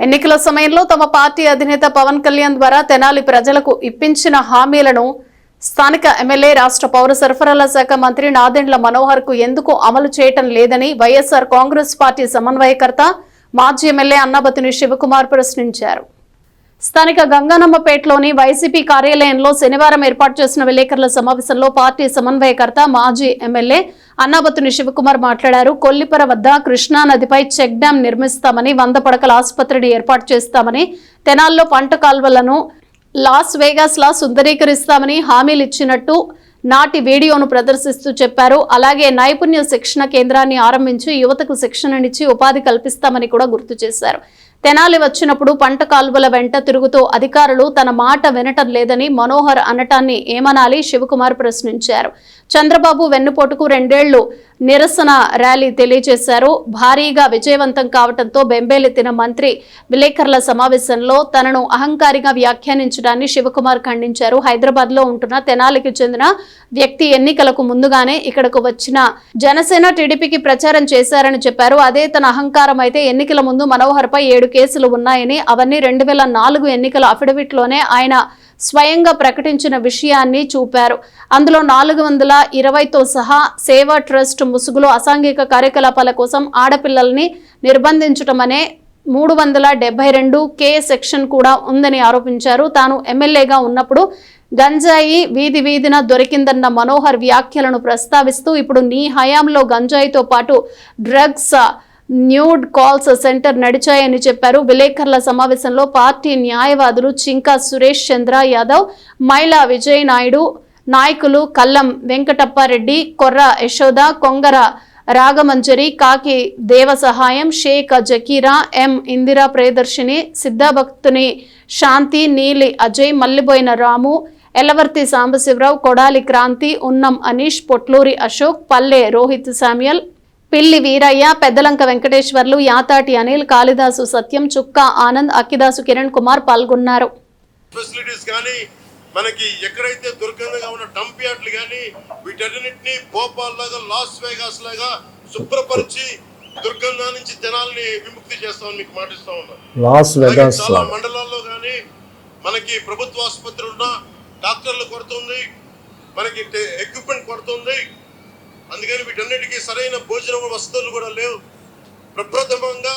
ఎన్నికల సమయంలో తమ పార్టీ అధినేత పవన్ కళ్యాణ్ ద్వారా తెనాలి ప్రజలకు ఇప్పించిన హామీలను స్థానిక ఎమ్మెల్యే రాష్ట్ర పౌర సరఫరాల శాఖ మంత్రి నాదెండ్ల మనోహర్ కు ఎందుకు అమలు చేయటం లేదని వైఎస్ఆర్ కాంగ్రెస్ పార్టీ సమన్వయకర్త మాజీ ఎమ్మెల్యే అన్నబతిని శివకుమార్ ప్రశ్నించారు. స్థానిక గంగానమ్మపేటలోని వైసీపీ కార్యాలయంలో శనివారం ఏర్పాటు చేసిన విలేకరుల సమావేశంలో పార్టీ సమన్వయకర్త మాజీ ఎమ్మెల్యే అన్నాబతిని శివకుమార్ మాట్లాడారు. కొల్లిపర వద్ద కృష్ణా నదిపై చెక్ డ్యాం నిర్మిస్తామని, 100 పడకల ఆసుపత్రిని ఏర్పాటు చేస్తామని, తెనాల్లో పంట కాల్వలను లాస్ వేగాస్ లా సుందరీకరిస్తామని హామీలు ఇచ్చినట్టు నాటి వీడియోను ప్రదర్శిస్తూ చెప్పారు. అలాగే నైపుణ్య శిక్షణ కేంద్రాన్ని ఆరంభించి యువతకు శిక్షణనిచ్చి ఉపాధి కల్పిస్తామని కూడా గుర్తు చేశారు. తెనాలి వచ్చినప్పుడు పంట కాల్వల వెంట తిరుగుతూ అధికారులు తన మాట వినటం లేదని మనోహర్ అనటాన్ని ఏమనాలి? శివకుమార్ ప్రశ్నించారు. చంద్రబాబు వెన్నుపోటుకు 2 ఏళ్లు నిరసన ర్యాలీ తెలియజేశారు. భారీగా విజయవంతం కావడంతో బెంబేలెత్తిన మంత్రి విలేకరుల సమావేశంలో తనను అహంకారిగా వ్యాఖ్యానించడాన్ని శివకుమార్ ఖండించారు. హైదరాబాద్ లో ఉంటున్న తెనాలికి చెందిన వ్యక్తి ఎన్నికలకు ముందుగానే ఇక్కడకు వచ్చిన జనసేన టీడీపీకి ప్రచారం చేశారని చెప్పారు. అదే తన అహంకారం అయితే ఎన్నికల ముందు మనోహర్ పై 7 కేసులు ఉన్నాయని, అవన్నీ 2004 ఎన్నికల అఫిడవిట్లోనే ఆయన స్వయంగా ప్రకటించిన విషయాన్ని చూపారు. అందులో 420తో సహా సేవా ట్రస్ట్ ముసుగులో అసాంఘిక కార్యకలాపాల కోసం ఆడపిల్లల్ని నిర్బంధించటం అనే 372 కే సెక్షన్ కూడా ఉందని ఆరోపించారు. తాను ఎమ్మెల్యేగా ఉన్నప్పుడు గంజాయి వీధి వీధిన దొరికిందన్న మనోహర్ వ్యాఖ్యలను ప్రస్తావిస్తూ ఇప్పుడు నీ హయాంలో గంజాయితో పాటు డ్రగ్స్ న్యూడ్ కాల్స్ సెంటర్ నడిచాయని చెప్పారు. విలేకరుల సమావేశంలో పార్టీ న్యాయవాదులు చింకా సురేష్ చంద్ర యాదవ్, మైలా విజయ్ నాయుడు, నాయకులు కల్లం వెంకటప్పారెడ్డి, కొర్ర యశోద, కొంగర రాగమంజరి, కాకి దేవసహాయం, షేక్ జకీరా, ఎం ఇందిరా ప్రియదర్శిని, సిద్ధభక్తుని శాంతి, నీలి అజయ్, మల్లిబోయిన రాము, ఎల్లవర్తి సాంబశివరావు, కొడాలి క్రాంతి, ఉన్నం అనీష్, పొట్లూరి అశోక్, పల్లె రోహిత్ శామ్యుయల్, పిల్లి వీరయ్య, పెద్దలంక వెంకటేశ్వర్లు, యాతాటి అనిల్, కాళిదాసు సత్యం, చుక్కా ఆనంద్, అక్కిదాసు కిరణ్ కుమార్ పాల్గొన్నారు. ఫెసిలిటీస్ కానీ మనకి ఎక్కడైతే దుర్గంధంగా ఉన్న డంప్ యార్డ్లు కానీ వీటన్నిటిని భోపాల్ లాగా లాస్ వేగాస్ లాగా శుభ్రపరిచి దుర్గంధ నుంచి జనాల్ని విముక్తి చేస్తామని మీకు మాటిస్తా ఉన్నాను. లాస్ వేగాస్ చాలా మండలాల్లో కానీ మనకి ప్రభుత్వ ఆసుపత్రులు ఉన్న డాక్టర్లు కొడుతుంది, మనకి ఎక్విప్మెంట్ కొడుతుంది. అందుకని వీటన్నిటికీ సరైన భోజన వసతులు కూడా లేవు. ప్రప్రథమంగా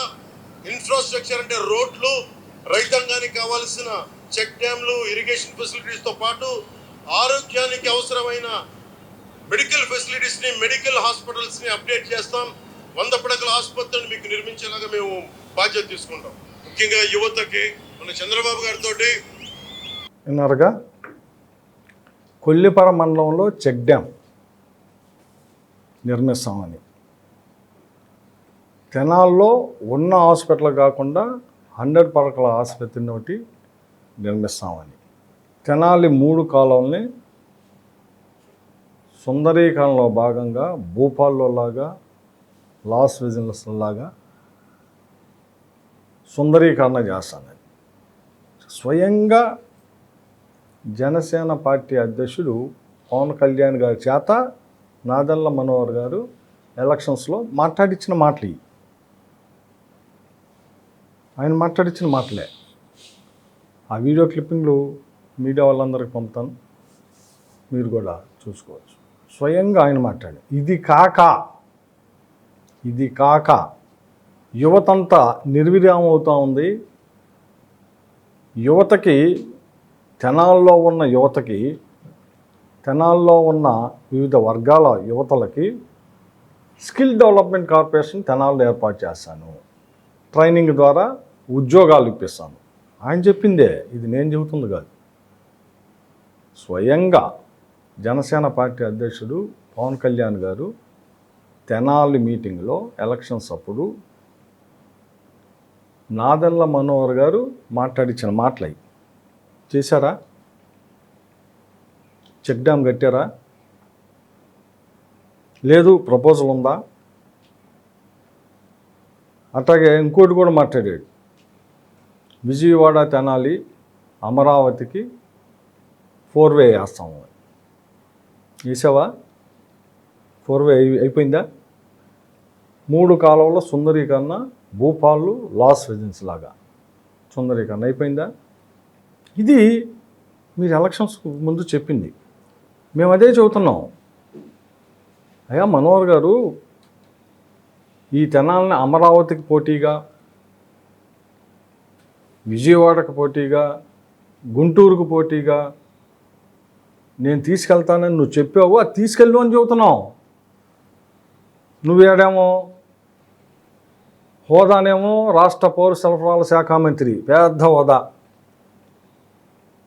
ఇన్ఫ్రాస్ట్రక్చర్ అంటే రోడ్లు, రైతాంగానికి కావాల్సిన చెక్ డ్యామ్లు, ఇరిగేషన్ ఫెసిలిటీస్తో పాటు ఆరోగ్యానికి అవసరమైన మెడికల్ ఫెసిలిటీస్ని, మెడికల్ హాస్పిటల్స్ని అప్డేట్ చేస్తాం. 100 పడకల ఆసుపత్రిని మీకు నిర్మించేలాగా మేము బాధ్యత తీసుకుంటాం. ముఖ్యంగా యువతకి మన చంద్రబాబు గారితో విన్నారుగా, కొల్లిపర మండలంలో చెక్ డ్యామ్ నిర్మిస్తామని, తెనాల్లో ఉన్న హాస్పిటల్ కాకుండా 100 పడకల ఆసుపత్రిని ఒకటి నిర్మిస్తామని, తెనాలి 3 కాలువల్ని సుందరీకరణలో భాగంగా భూపాల్లో లాగా లాస్ వేగాస్ లాగా సుందరీకరణ చేస్తానని స్వయంగా జనసేన పార్టీ అధ్యక్షుడు పవన్ కళ్యాణ్ గారి చేత నాదెండ్ల మనోహర్ గారు ఎలక్షన్స్లో మాట్లాడించిన మాటలు, ఆయన మాట్లాడించిన మాటలే. ఆ వీడియో క్లిప్పింగ్లు మీడియా వాళ్ళందరికీ పంపుతాను, మీరు కూడా చూసుకోవచ్చు. స్వయంగా ఆయన మాట్లాడి ఇది కాక యువతంతా నిర్వీర్యం అవుతూ ఉంది. యువతకి, తెనాల్లో ఉన్న యువతకి, తెనాల్లో ఉన్న వివిధ వర్గాల యువతలకి స్కిల్ డెవలప్మెంట్ కార్పొరేషన్ తెనాల్లో ఏర్పాటు చేస్తాను, ట్రైనింగ్ ద్వారా ఉద్యోగాలు ఇప్పిస్తాను. ఆయన చెప్పిందే, ఇది నేను చెబుతుంది కాదు. స్వయంగా జనసేన పార్టీ అధ్యక్షుడు పవన్ కళ్యాణ్ గారు తెనాలి మీటింగ్లో ఎలక్షన్స్ అప్పుడు నాదెండ్ల మనోహర్ గారు మాట్లాడించిన మాటలు చేశారా? చెక్ డ్యామ్ కట్టారా? లేదు ప్రపోజల్ ఉందా? అట్లాగే ఇంకోటి కూడా మాట్లాడాడు, విజయవాడ తెనాలి అమరావతికి 4-వే వేస్తాము. వేసావా? 4-వే అయిపోయిందా? 3 కాలువల సుందరీకరణ భూపాలు లాస్ వేగాస్ లాగా సుందరీకరణ అయిపోయిందా? ఇది మీరు ఎలక్షన్స్ ముందు చెప్పింది. మేము అదే చెబుతున్నాం. అయ్యా మనోహర్ గారు, ఈ తెనాలని అమరావతికి పోటీగా, విజయవాడకు పోటీగా, గుంటూరుకు పోటీగా నేను తీసుకెళ్తానని నువ్వు చెప్పావు. అది తీసుకెళ్ళు అని చెబుతున్నావు. నువ్వేడేమో హోదానేమో రాష్ట్ర పౌర సరఫరాల శాఖ మంత్రి, పెద్ద హోదా.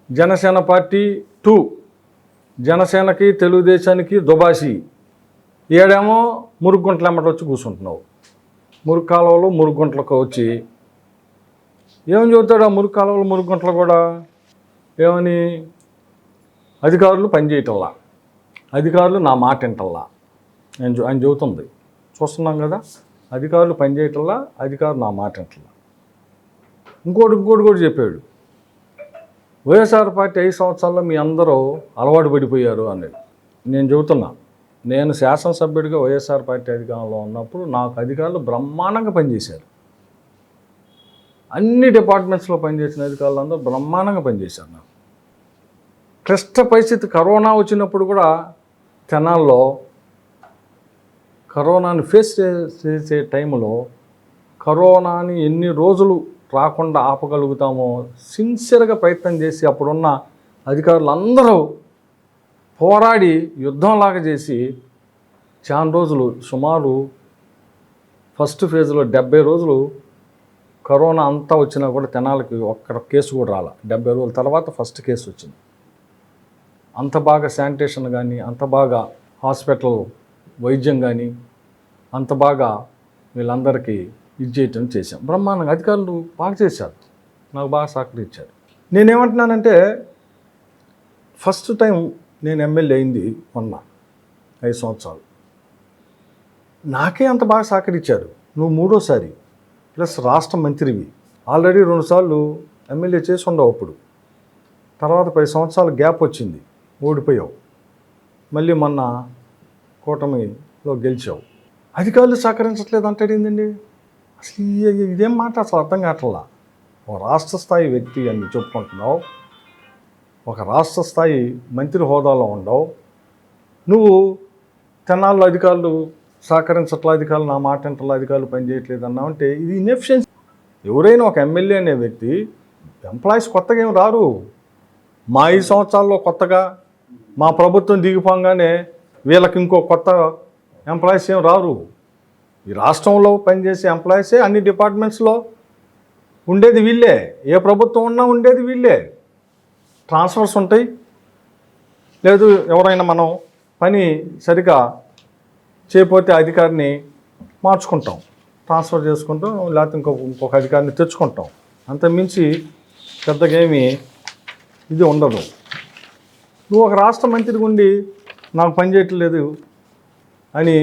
జనసేన పార్టీ 2, జనసేనకి తెలుగుదేశానికి దుబాసి. ఏడేమో మురుగుంటలు ఎమ్మట వచ్చి కూర్చుంటున్నావు. మురుగు కాలువలు మురుగుంటలకు వచ్చి ఏమని చెబుతాడు? ఆ మురుగు కాలువలు మురుగుంటలు కూడా ఏమని, అధికారులు పనిచేయటల్లా, అధికారులు నా మాట వింటల్లా ఆయన చెబుతుంది. చూస్తున్నాం కదా, అధికారులు పనిచేయటల్లా, అధికారులు నా మాట వింటల్లా. ఇంకోటి కూడా చెప్పాడు, వైఎస్ఆర్ పార్టీ 5 సంవత్సరాల్లో మీ అందరూ అలవాటు పడిపోయారు అనేది. నేను చెబుతున్నా, నేను శాసనసభ్యుడిగా వైఎస్ఆర్ పార్టీ అధికారంలో ఉన్నప్పుడు నాకు అధికారులు బ్రహ్మాండంగా పనిచేశారు. అన్ని డిపార్ట్మెంట్స్లో పనిచేసిన అధికారులు అందరూ బ్రహ్మాండంగా పనిచేశారు. నాకు క్లిష్ట పరిస్థితి కరోనా వచ్చినప్పుడు కూడా తెనాల్లో కరోనాని ఫేస్ చేసే టైంలో కరోనాని ఎన్ని రోజులు రాకుండా ఆపగలుగుతామో సిన్సియర్గా ప్రయత్నం చేసి అప్పుడున్న అధికారులు అందరూ పోరాడి యుద్ధంలాగా చేసి చాలా రోజులు, సుమారు ఫస్ట్ ఫేజ్లో 70 రోజులు కరోనా అంతా వచ్చినా కూడా తెనాలకి ఒక్క కేసు కూడా రాల. 70 రోజుల తర్వాత ఫస్ట్ కేసు వచ్చింది. అంత బాగా శానిటేషన్ కానీ, అంత బాగా హాస్పిటల్ వైద్యం కానీ, అంత బాగా వీళ్ళందరికీ ఇది చేయటం చేశాం. బ్రహ్మాండంగా అధికారులు బాగా చేశారు, నాకు బాగా సహకరించారు. నేనేమంటున్నానంటే, ఫస్ట్ టైం నేను ఎమ్మెల్యే అయింది మొన్న 5 సంవత్సరాలు. నాకే అంత బాగా సహకరించారు. నువ్వు 3వ సారి ప్లస్ రాష్ట్ర మంత్రివి, ఆల్రెడీ 2 సార్లు ఎమ్మెల్యే చేసి ఉండవు. అప్పుడు తర్వాత 10 సంవత్సరాల గ్యాప్ వచ్చింది, ఓడిపోయావు. మళ్ళీ మొన్న కూటమిలో గెలిచావు. అధికారులు సహకరించట్లేదు అంటాడు ఏంటండి? అసలు ఇదేం మాట అసలు అర్థం కావట్లా. ఒక రాష్ట్ర స్థాయి వ్యక్తి అని చెప్పుకుంటున్నావు, ఒక రాష్ట్ర స్థాయి మంత్రి హోదాలో ఉండవు. నువ్వు తెనాల్లో అధికారులు సహకరించట్ల, అధికారులు నా మాట వింటల, అధికారులు పనిచేయట్లేదు అన్నావు అంటే ఇది ఇన్ఎఫిషియన్సీ. ఎవరైనా ఒక ఎమ్మెల్యే అనే వ్యక్తి, ఎంప్లాయీస్ కొత్తగా ఏం రారు. మా 5 సంవత్సరాల్లో కొత్తగా మా ప్రభుత్వం దిగిపోగానే వీళ్ళకి ఇంకో కొత్త ఎంప్లాయీస్ ఏం రారు. ఈ రాష్ట్రంలో పనిచేసే ఎంప్లాయీసే అన్ని డిపార్ట్మెంట్స్లో ఉండేది వీళ్ళే. ఏ ప్రభుత్వం ఉన్నా ఉండేది వీళ్ళే. ట్రాన్స్ఫర్స్ ఉంటాయి, లేదు ఎవరైనా మనం పని సరిగా చేయకపోతే అధికారిని మార్చుకుంటాం, ట్రాన్స్ఫర్ చేసుకుంటాం, లేకపోతే ఇంకొక అధికారిని తెచ్చుకుంటాం. అంతకుమించి పెద్దగా ఏమీ ఇది ఉండదు. నువ్వు ఒక రాష్ట్ర మంత్రి ఉండి నాకు పని చేయట్లేదు అని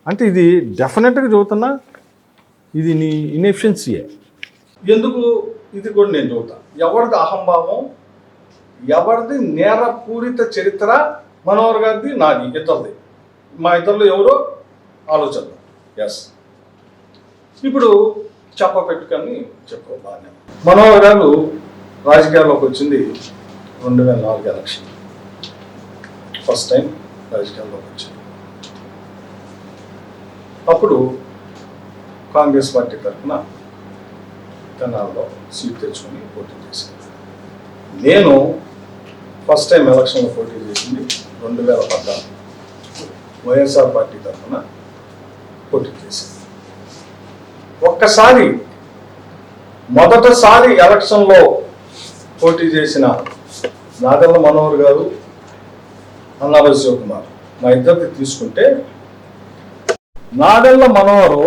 అంటే ఇది డెఫినెట్గా చెబుతున్నా, ఇది నీ ఇన్ఎఫిషియన్సీయే. ఎందుకు ఇది కూడా నేను చెబుతా. ఎవరిది అహంభావం, ఎవరిది నేరపూరిత చరిత్ర, మనోహర్ గారిది నాది, ఇద్దరిది. మా ఇద్దరిలో ఎవరో ఆలోచన. ఎస్, ఇప్పుడు పెట్టుకొని చెప్పు బాగానే. మనోహర్ గారు రాజకీయాల్లోకి వచ్చింది 2004 ఎలక్షన్, ఫస్ట్ టైం రాజకీయాల్లోకి వచ్చింది. అప్పుడు కాంగ్రెస్ పార్టీ తరఫున తెనాల్లో సీట్ తెచ్చుకొని పోటీ చేశాను. నేను ఫస్ట్ టైం ఎలక్షన్లో పోటీ చేసింది 2014 వైఎస్ఆర్ పార్టీ తరఫున పోటీ చేశాను. ఒక్కసారి మొదటిసారి ఎలక్షన్లో పోటీ చేసిన నాదెళ్ల మనోహర్ గారు, అన్నాబై శివకుమార్, మా ఇద్దరికి తీసుకుంటే నాదెళ్ల మనోహరు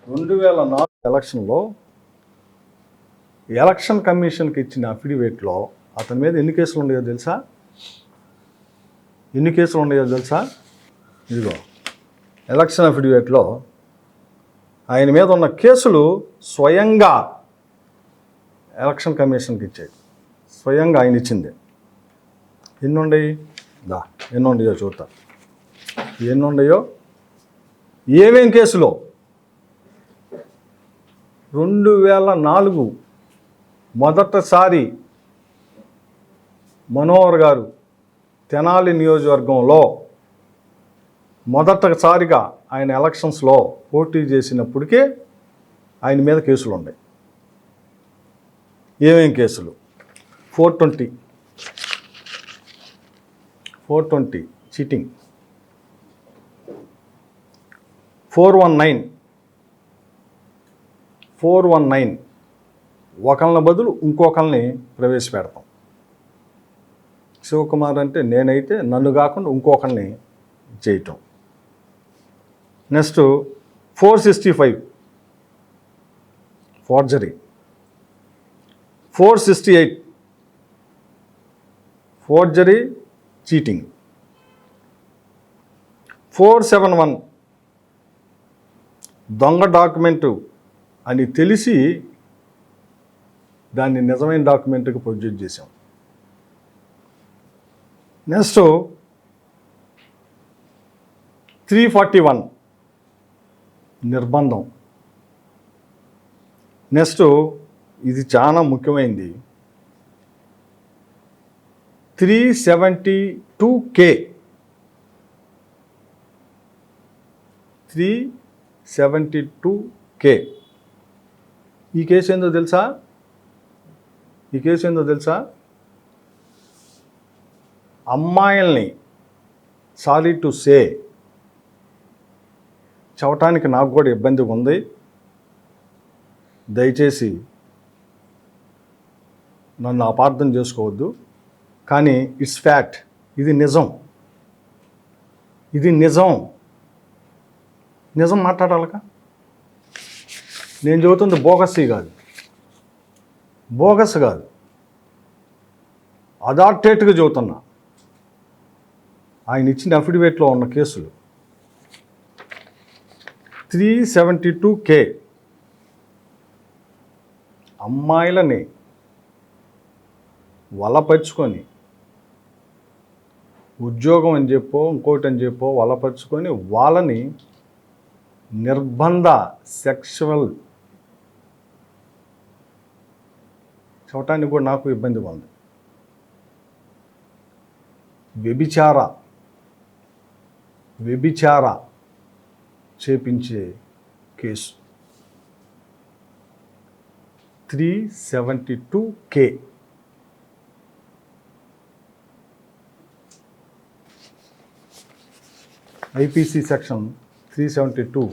2004 ఎలక్షన్లో ఎలక్షన్ కమిషన్కి ఇచ్చిన అఫిడవిట్లో అతని మీద ఎన్ని కేసులు ఉన్నాయో తెలుసా? ఇదిగో ఎలక్షన్ అఫిడవిట్లో ఆయన మీద ఉన్న కేసులు స్వయంగా ఎలక్షన్ కమిషన్కి ఇచ్చాయి. స్వయంగా ఆయన ఇచ్చింది. ఎన్నుండయి ఎన్నుండయో చూద్దాం. ఎన్నుండయో ఏమేం కేసులో 2004 మొదటిసారి మనోహర్ గారు తెనాలి నియోజకవర్గంలో మొదటిసారిగా ఆయన ఎలక్షన్స్లో పోటీ చేసినప్పటికే ఆయన మీద కేసులు ఉన్నాయి. ఏమేం కేసులు? 420 చీటింగ్, 419 ఒకళ్ళని బదులు ఇంకొకళ్ళని ప్రవేశపెడతాం. శివకుమార్ అంటే నేనైతే నన్ను కాకుండా ఇంకొకరిని చేయటం. నెక్స్ట్ 465 ఫోర్జరీ, 468 ఫోర్జరీ చీటింగ్, 471 దొంగ డాక్యుమెంటు అని తెలిసి దాన్ని నిజమైన డాక్యుమెంట్కి ప్రొడ్యూస్ చేశాం. నెక్స్ట్ 341 నిర్బంధం. నెక్స్ట్ ఇది చాలా ముఖ్యమైనది, 372K 372K. ఈ కేసు ఏందో తెలుసా? అమ్మాయిల్ని సారీ టు సే చెప్పటానికి నాకు కూడా ఇబ్బందిగా ఉంది. దయచేసి నన్ను అపార్థం చేసుకోవద్దు. కానీ ఇట్స్ ఫ్యాక్ట్. ఇది నిజం మాట్లాడాలక. నేను చెబుతుంది బోగస్ కాదు, అథారిటేట్గా చెబుతున్నా. ఆయన ఇచ్చిన అఫిడవిట్లో ఉన్న కేసులు 372K. అమ్మాయిలని వలపరుచుకొని ఉద్యోగం అని చెప్పో ఇంకోటి అని చెప్పో వలపరుచుకొని వాళ్ళని నిర్బంధ సెక్షువల్ చూడటానికి కూడా నాకు ఇబ్బందిగా ఉంది. వ్యభిచార చేపించే కేసు 372K. IPC section 372.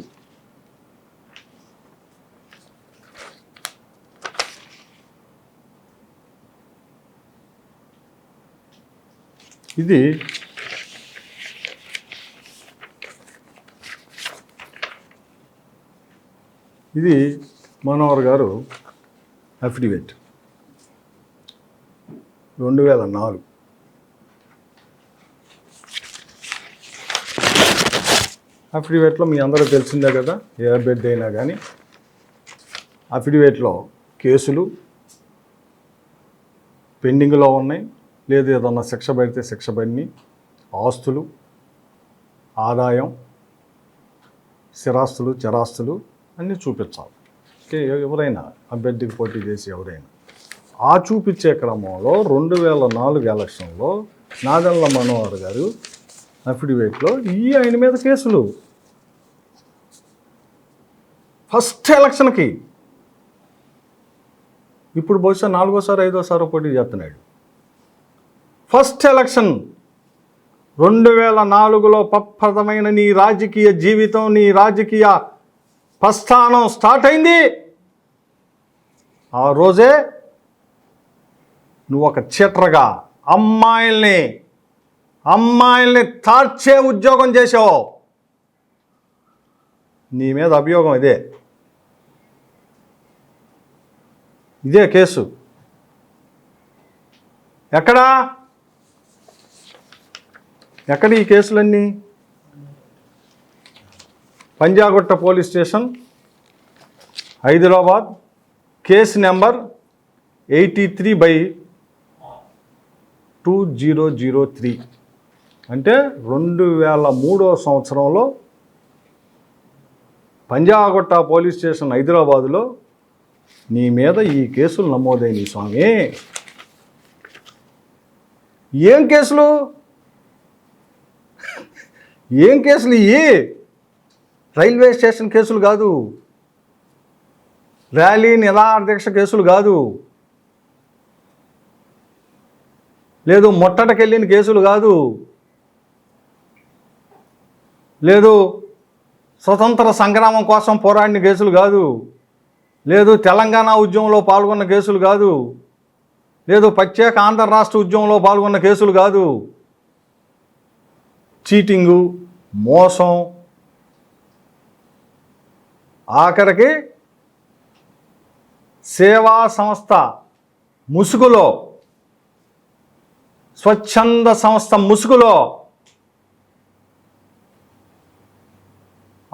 ఇది మనోహర్ గారు అఫిడవిట్ 2004. అఫిడవిట్లో మీ అందరూ తెలిసిందే కదా, ఏ అభ్యర్థి అయినా కానీ అఫిడవిట్లో కేసులు పెండింగ్లో ఉన్నాయి, లేదు ఏదన్నా శిక్ష పడితే శిక్ష పడిని, ఆస్తులు, ఆదాయం, స్థిరాస్తులు, చరాస్తులు అన్నీ చూపించాలి. ఎవరైనా అభ్యర్థికి పోటీ చేసి ఎవరైనా ఆ చూపించే క్రమంలో 2004 ఎలక్షన్లో నాదెండ్ల మనోహర్ గారు అఫిడవిట్లో ఆయన మీద కేసులు. ఫస్ట్ ఎలక్షన్కి ఇప్పుడు బహుశా 4వ సారి 5వ సారి పోటీ చేస్తున్నాడు. ఫస్ట్ ఎలక్షన్ 2004లో ప్రప్రథమైన నీ రాజకీయ జీవితం, నీ రాజకీయ ప్రస్థానం స్టార్ట్ అయింది. ఆ రోజే నువ్వు ఒక చీటర్గా అమ్మాయిల్ని తార్చే ఉద్యోగం చేసావు. నీ మీద అభియోగం ఇదే కేసు. ఎక్కడ ఈ కేసులన్నీ? Panjagutta police station, Hyderabad, case number 83/2003. అంటే 2003వ సంవత్సరంలో పంజాగుట్ట పోలీస్ స్టేషన్ హైదరాబాదులో నీ మీద ఈ కేసులు నమోదైనవి స్వామి. ఏం కేసులు? ఏం కేసులు ఇవి? రైల్వే స్టేషన్ కేసులు కాదు, ర్యాలీ నిరాదీక్ష కేసులు కాదు, లేదు ముట్టడికెళ్ళిన కేసులు కాదు, లేదు స్వతంత్ర సంగ్రామం కోసం పోరాడిన కేసులు కాదు, లేదు తెలంగాణ ఉద్యమంలో పాల్గొన్న కేసులు కాదు, లేదు ప్రత్యేక ఆంధ్ర రాష్ట్ర ఉద్యమంలో పాల్గొన్న కేసులు కాదు. చీటింగు, మోసం, ఆఖరికి సేవా సంస్థ ముసుగులో, స్వచ్ఛంద సంస్థ ముసుగులో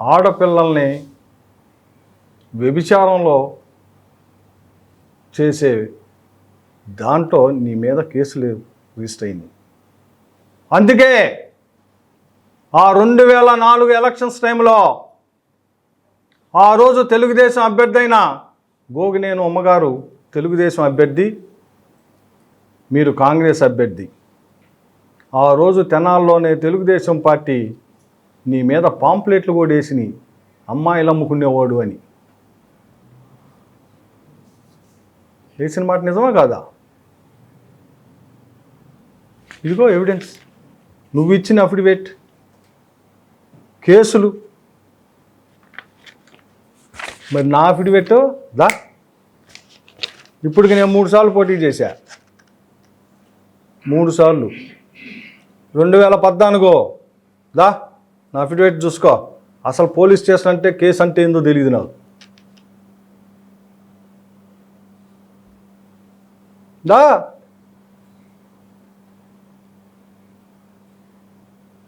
ఆడపిల్లల్ని వ్యభిచారంలో చేసే దాంట్లో నీ మీద కేసులు రిజిస్టర్ అయింది. అందుకే ఆ 2004 ఎలక్షన్స్ టైంలో ఆ రోజు తెలుగుదేశం అభ్యర్థి అయిన గోగినేని ఉమ్మగారు తెలుగుదేశం అభ్యర్థి, మీరు కాంగ్రెస్ అభ్యర్థి. ఆ రోజు తెనాల్లోనే తెలుగుదేశం పార్టీ నీ మీద పాంప్లెట్లు కూడా వేసినాయి, అమ్మాయిలు అమ్ముకునేవాడు అని. వేసిన మాట నిజమా కాదా? ఇదిగో ఎవిడెన్స్, నువ్వు ఇచ్చిన అఫిడవిట్, కేసులు. మరి నా అఫిడవిట్ దా, ఇప్పటికి నేను 3 సార్లు పోటీ చేశా, 3 సార్లు. 2014 దా నా అఫిడవిట్ చూసుకో. అసలు పోలీస్ స్టేషన్ అంటే కేసు అంటే ఏందో తెలియదు నాకు. దా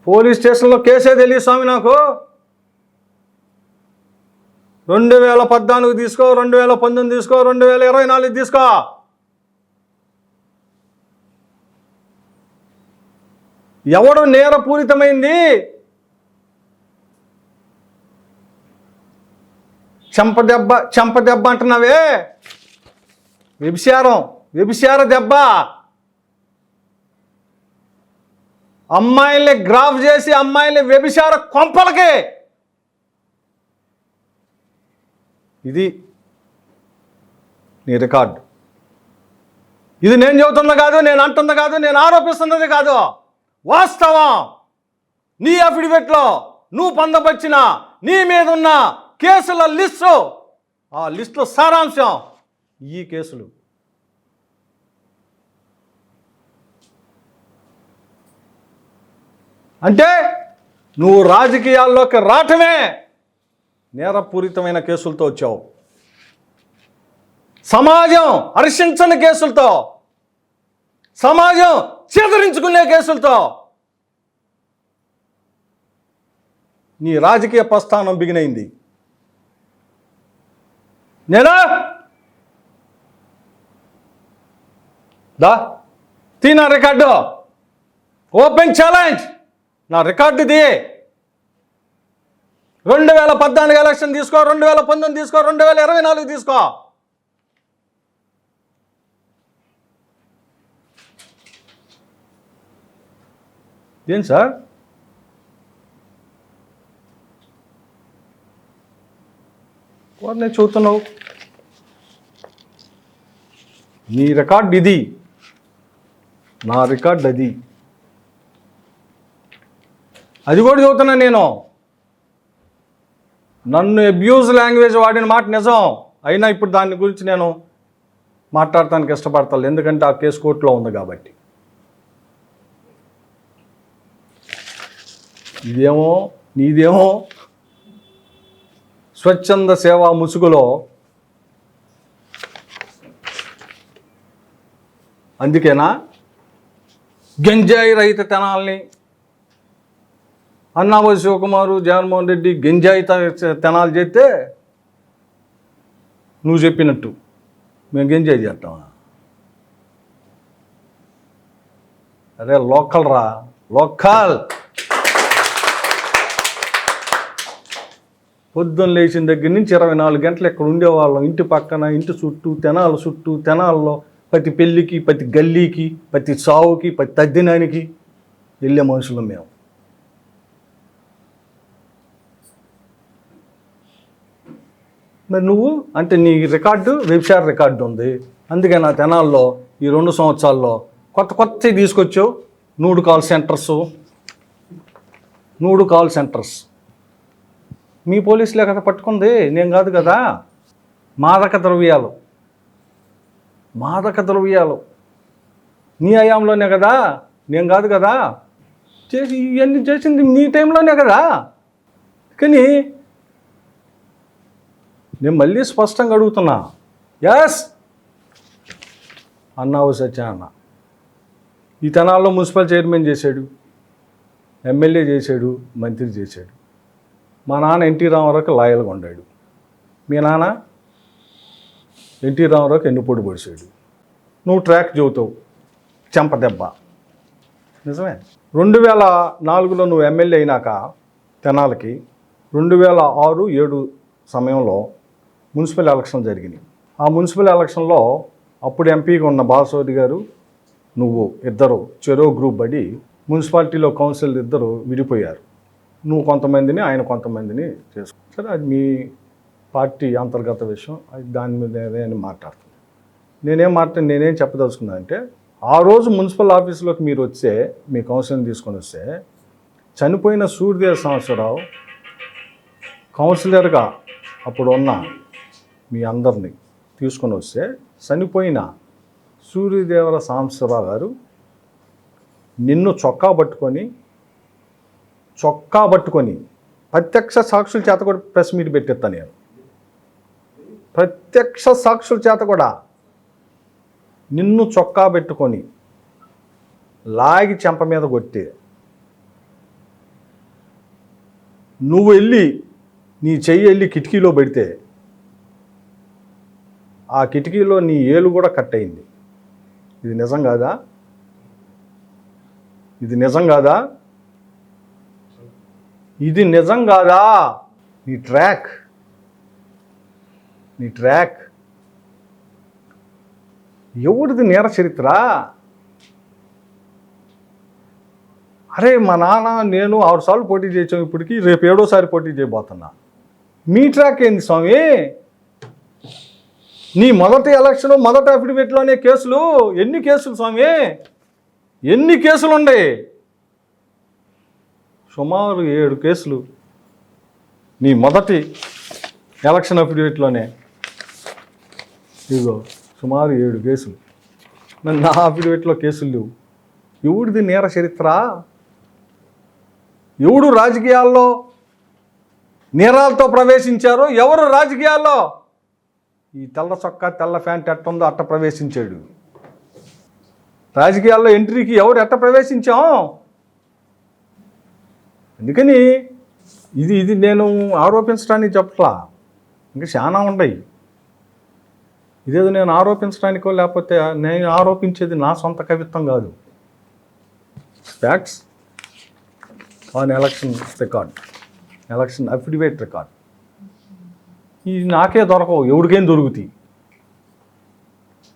పోలీస్ స్టేషన్లో కేసే తెలియదు స్వామి నాకు. 2014 తీసుకో, 2019 తీసుకో, 2024 తీసుకో. ఎవడు నేరపూరితమైంది చెంపదెబ్బ అంటున్నావే, వ్యభిచార దెబ్బ. అమ్మాయిల్ని గ్రాఫ్ చేసి అమ్మాయిల్ని వ్యభిచార కొంపలకి. ఇది నీ రికార్డు. ఇది నేను చెబుతున్నా కాదు, నేను అంటున్నా కాదు, నేను ఆరోపిస్తున్నది కాదు, వాస్తవం. నీ అఫిడవిట్లో నువ్వు పొందపరిచిన నీ మీద ఉన్న కేసుల లిస్టు, ఆ లిస్టులో సారాంశం ఈ కేసులు. అంటే నువ్వు రాజకీయాల్లోకి రావటమే నేరపూరితమైన కేసులతో వచ్చావు. సమాజం హర్షించని కేసులతో, సమాజం చేదరించుకునే కేసులతో నీ రాజకీయ ప్రస్థానం బిగినైంది. నేనా దా తీనా రికార్డు, ఓపెన్ ఛాలెంజ్, నా రికార్డు ఇది. 2014 ఎలక్షన్ తీసుకో, 2019 తీసుకో, 2024 తీసుకో. ఏం సార్? వారిని చూస్తున్నావు. నీ రికార్డ్ ఇది, నా రికార్డ్ అది. అది కూడా చదువుతున్నా నేను. నన్ను అబ్యూజ్ లాంగ్వేజ్ వాడిన మాట నిజం, అయినా ఇప్పుడు దాని గురించి నేను మాట్లాడటానికి ఇష్టపడతాను, ఎందుకంటే ఆ కేసు కోర్టులో ఉంది కాబట్టి. ఇదేమో నీదేమో స్వచ్ఛంద సేవా ముసుగులో. అందుకేనా గంజాయి రహిత తెనాల్ని అన్నామలై శివకుమారు, జగన్మోహన్ రెడ్డి గంజాయి తెనాలు చేస్తే నువ్వు చెప్పినట్టు మేము గంజాయి చేస్తామా? అరే లోకల్ రా, లోకల్. పొద్దున్న లేచిన దగ్గర నుంచి 24 గంటలు ఇక్కడ ఉండేవాళ్ళం. ఇంటి పక్కన, ఇంటి చుట్టూ, తెనాల చుట్టూ, తెనాల్లో ప్రతి పెళ్ళికి, ప్రతి గల్లీకి, ప్రతి సావుకి, ప్రతి తద్దినానికి వెళ్ళే మనుషులు మేము. మరి నువ్వు అంటే నీ రికార్డు వెబ్సైట్ రికార్డు ఉంది. అందుకే నా తెనాల్లో ఈ 2 సంవత్సరాల్లో కొత్తవి తీసుకొచ్చావు. 3 కాల్ సెంటర్స్. మీ పోలీసులే కదా పట్టుకుంది, నేను కాదు కదా. మాదక ద్రవ్యాలు నీ హయాంలోనే కదా, నేను కాదు కదా. ఇవన్నీ చేసింది నీ టైంలోనే కదా. కానీ నేను మళ్ళీ స్పష్టంగా అడుగుతున్నా, ఎస్ అన్నావు సత్యాన్న. ఈ తెనాల్లో మున్సిపల్ చైర్మన్ చేశాడు, ఎమ్మెల్యే చేశాడు, మంత్రి చేశాడు. మా నాన్న ఎన్టీ రామారావుకి లాయల్గా ఉండాడు. మీ నాన్న ఎన్టీ రామారావుకి ఎన్నుపొడి పొడిచాడు. నువ్వు ట్రాక్ చెబుతావు, చెంపదెబ్బ. నిజమే. 2004లో నువ్వు ఎమ్మెల్యే అయినాక తెనాలకి 2006-7 సమయంలో మున్సిపల్ ఎలక్షన్ జరిగినాయి. ఆ మున్సిపల్ ఎలక్షన్లో అప్పుడు ఎంపీగా ఉన్న బాలశౌరి గారు, నువ్వు ఇద్దరు చెరో గ్రూప్ పడి మున్సిపాలిటీలో కౌన్సిల్ ఇద్దరు విడిపోయారు. నువ్వు కొంతమందిని, ఆయన కొంతమందిని చేసుకో. సరే, అది మీ పార్టీ అంతర్గత విషయం. అది దాని మీద నేను మాట్లాడుతున్నాను. నేనేం చెప్పదలుచుకున్నా అంటే, ఆ రోజు మున్సిపల్ ఆఫీసులోకి మీరు వస్తే, మీ కౌన్సిల్ని తీసుకొని వస్తే, చనిపోయిన సూర్యదేవ సంవత్సరావు కౌన్సిలర్గా అప్పుడు ఉన్న మీ అందరినీ తీసుకొని వస్తే, చనిపోయిన సూర్యదేవర సాంబశివరావు గారు నిన్ను చొక్కా పట్టుకొని ప్రత్యక్ష సాక్షుల చేత కూడా ప్రెస్ మీట్ పెట్టేస్తా. నేను ప్రత్యక్ష సాక్షుల చేత కూడా నిన్ను చొక్కా పెట్టుకొని లాగి చెంప మీద కొట్టి, నువ్వు నీ చెయ్యి వెళ్ళి కిటికీలో పెడితే ఆ కిటికీలో నీ ఏలు కూడా కట్ అయింది. ఇది నిజం కాదా? ఇది నిజం కాదా? నీ ట్రాక్ ఎవరిది నేర చరిత్ర? అరే, మా నాన్న నేను 6 సార్లు పోటీ చేసాం, ఇప్పటికి రేపు 7వసారి పోటీ చేయబోతున్నా. మీ ట్రాక్ ఏంది స్వామి? నీ మొదటి ఎలక్షన్, మొదటి అఫిడవిట్లోనే కేసులు. ఎన్ని కేసులు స్వామి? ఎన్ని కేసులు ఉన్నాయి? సుమారు 7 కేసులు నీ మొదటి ఎలక్షన్ అఫిడవిట్లోనే. ఇదిగో సుమారు 7 కేసులు. నా అఫిడవిట్లో కేసులు లేవు. ఎవడిది నేర చరిత్ర? ఎవడు రాజకీయాల్లో నేరాలతో ప్రవేశించారో? ఎవరు రాజకీయాల్లో ఈ తెల్ల చొక్కా, తెల్ల ప్యాంట్ ఎట్టుందో అట్ట ప్రవేశించాడు. రాజకీయాల్లో ఎంట్రీకి ఎవరు ఎట్ట ప్రవేశించాం? అందుకని ఇది నేను ఆరోపించడానికి చెప్పట్లా, ఇంకా చాలా ఉన్నాయి. ఇదేదో నేను ఆరోపించడానికో లేకపోతే నేను ఆరోపించేది నా సొంత కవిత్వం కాదు. Facts on election record, election affidavit record. ఇది నాకే దొరకవు, ఎవరికేం దొరుకుతాయి.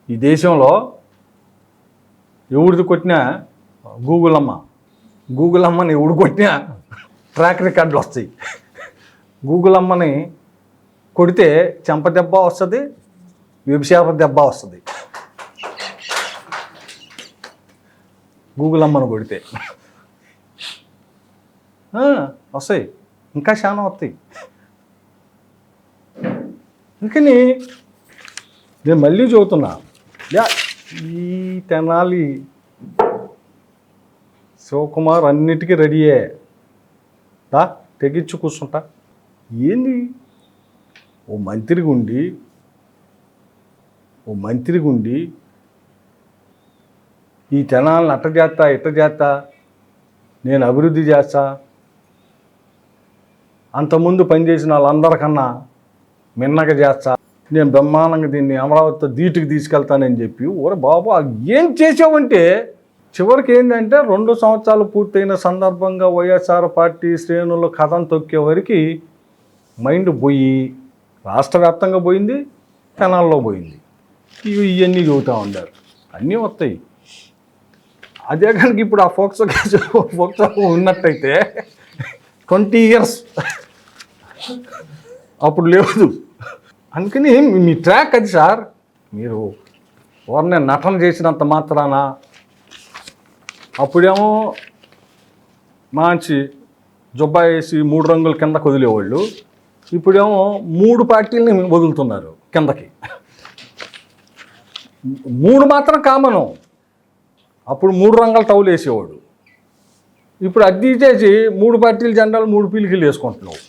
ఈ దేశంలో ఎవరిది కొట్టినా గూగుల్ అమ్మని ఎవడు కొట్టినా ట్రాక్ రికార్డులు వస్తాయి. గూగుల్ అమ్మని కొడితే చెంప దెబ్బ వస్తుంది, వ్యభిచార దెబ్బ వస్తుంది. గూగుల్ అమ్మను కొడితే వస్తాయి, ఇంకా చాలా వస్తాయి. అందుకని నేను మళ్ళీ చెబుతున్నా, ఈ తెనాలి శివకుమార్ అన్నిటికీ రెడీయే. తెగించి కూర్చుంటా. ఏంది ఓ మంత్రిగా ఉండి ఈ తెనాలను అట్ట చేస్తా, నేను అభివృద్ధి చేస్తా, అంతకుముందు పనిచేసిన వాళ్ళందరికన్నా మిన్నగా చేస్తా, నేను బ్రహ్మాండంగా దీన్ని అమరావతితో ధీటుకు తీసుకెళ్తానని చెప్పి, ఓరే బాబు ఏం చేసావంటే చివరికి ఏంటంటే 2 సంవత్సరాలు పూర్తయిన సందర్భంగా వైఎస్ఆర్ పార్టీ శ్రేణులు కథం తొక్కే వరకు మైండ్ పోయి రాష్ట్ర వ్యాప్తంగా పోయింది, తెనాల్లో పోయింది. ఇవన్నీ చెబుతూ ఉండారు, అన్నీ వస్తాయి. అదే కనుక ఇప్పుడు ఆ ఫోక్సో ఉన్నట్టయితే 20 years అప్పుడు లేదు. అందుకని మీ ట్రాక్ అది సార్. మీరు ఎవరిని నటన చేసినంత మాత్రాన అప్పుడేమో మంచి జుబ్బా వేసి 3 రంగుల కిందకు వదిలేవాళ్ళు, ఇప్పుడేమో 3 పార్టీలని వదులుతున్నారు కిందకి. 3 మాత్రం కామను. అప్పుడు 3 రంగుల టౌలు వేసేవాడు, ఇప్పుడు అది తీసేసి 3 పార్టీల జెండాలు 3 పీలికలు వేసుకుంటున్నావు.